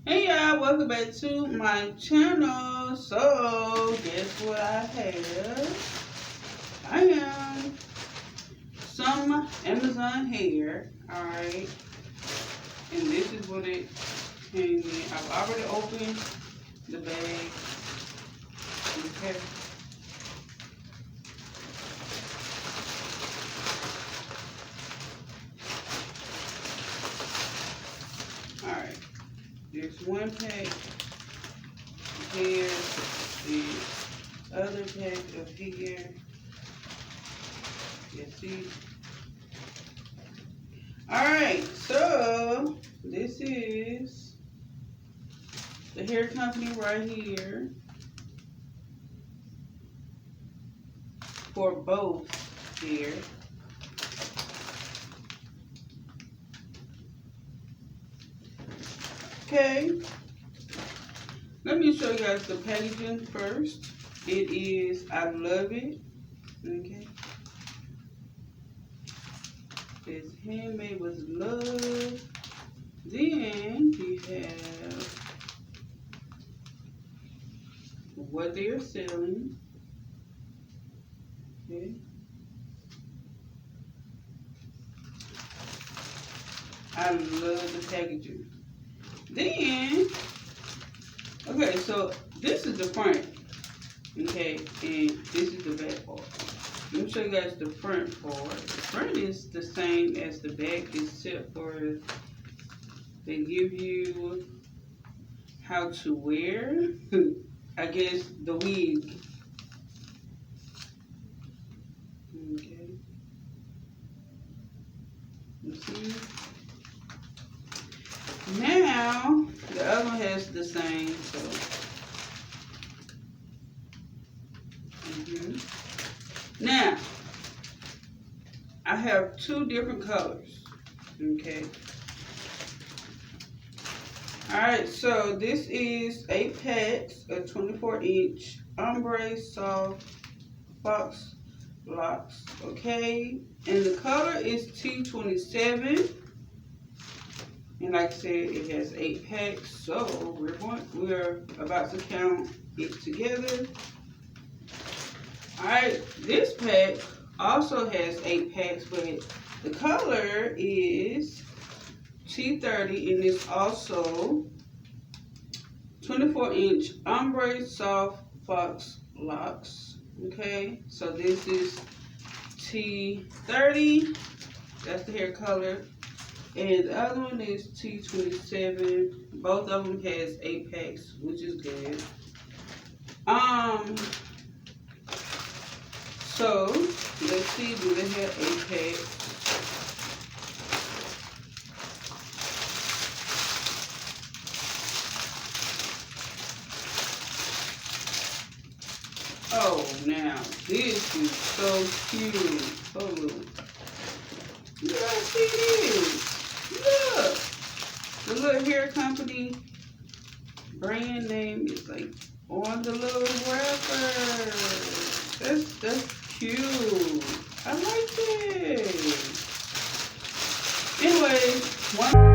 Hey y'all, welcome back to my channel. So, guess what I have? I am some Amazon hair, alright? And this is what it came in. I've already opened the bag. Okay. Alright. There's one pack of hair. The other pack of hair. You see? Alright, so this is the hair company right here for both hair. Okay, let me show you guys the packaging first. It is I Love It. Okay. It's handmade with love. Then you have what they're selling. Okay. I love the packaging. Then, okay, so this is the front. Okay, and this is the back part. Let me show you guys the front part. The front is the same as the back, except for they give you how to wear, I guess, the wig. Okay. You see? Now, the other one has the same, so. Now, I have two different colors, okay? Alright, so this is 8 packs of 24-inch ombre soft fox locks, okay? And the color is T27. And like I said, it has 8 packs, so we're about to count it together. Alright, this pack also has 8 packs, but the color is T30, and it's also 24-inch ombre soft fox locks. Okay, so this is T30, that's the hair color. And the other one is T27. Both of them has 8 packs, which is good. So let's see, do they have 8 packs? Oh, now this is so cute. Hold on. You guys see this? Look, the little hair company brand name is like on the little wrapper. That's cute. I like it. Anyway, one.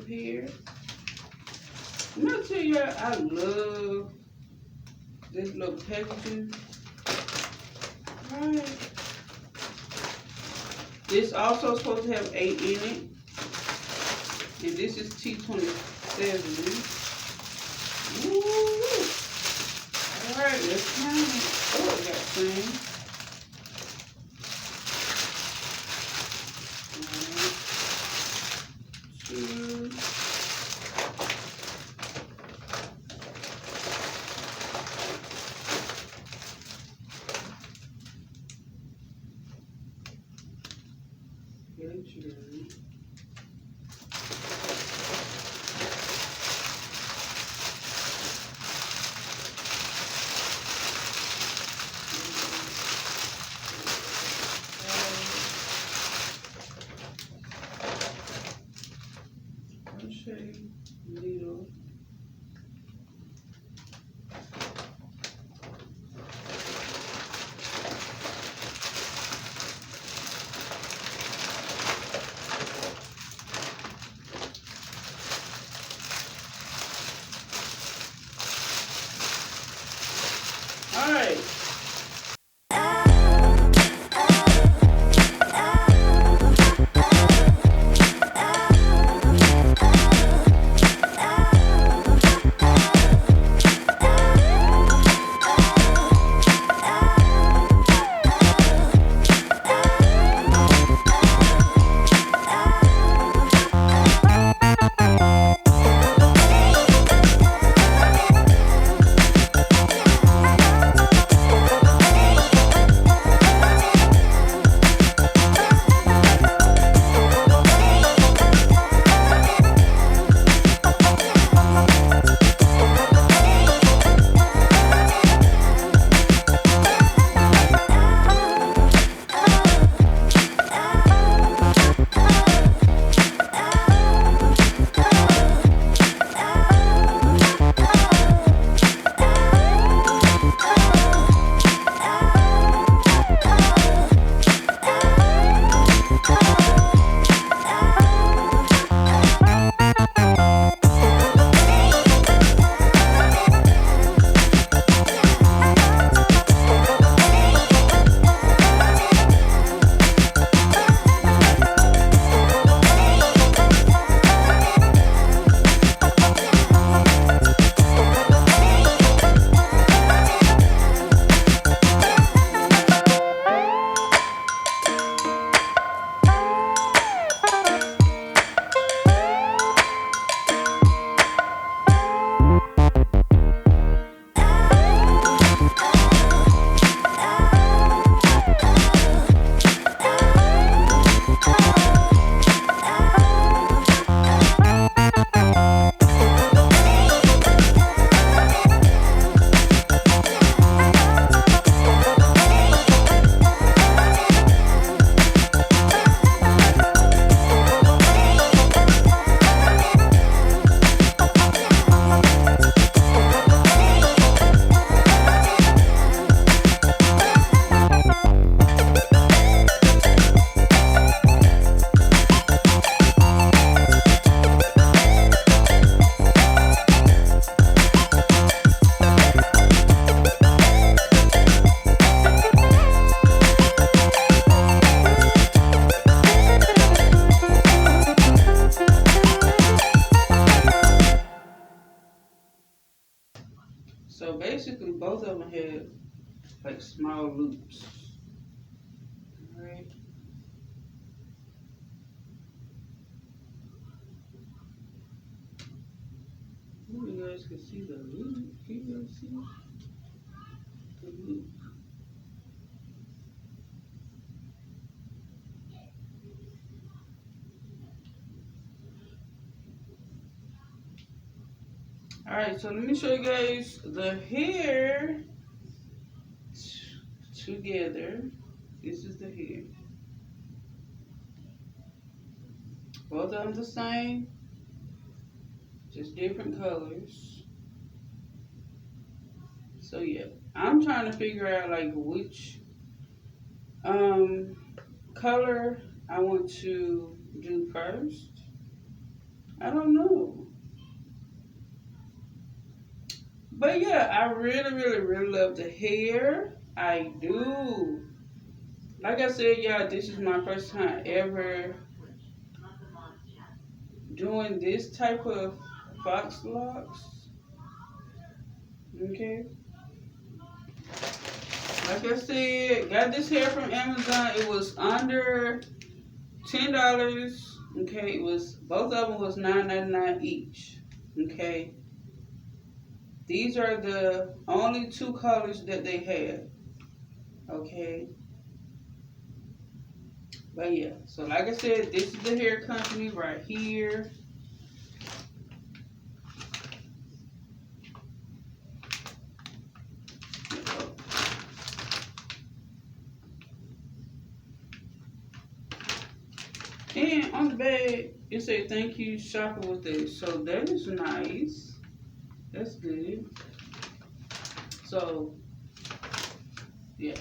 Here. I'm gonna tell you, I love this little packaging. Alright. This also supposed to have 8 in it. And this is T27. Woo! Alright, let's count it. Oh, I got some. Needle. All right. like small loops. Alright. You guys can see the loop. Can you guys see the loop? Alright, so let me show you guys the hair together. This is the hair. Both of them the same, just different colors. So yeah, I'm trying to figure out like which color I want to do first. I don't know. But yeah, I really love the hair. I do. Like I said, y'all, this is my first time ever doing this type of fox locks. Okay. Like I said, got this hair from Amazon. It was under $10. Okay, it was both of them was $9.99 each. Okay. These are the only two colors that they had. Okay. But yeah, so like I said, this is the hair company right here. And on the bag, it said thank you shopping with us. So that is nice. That's good. So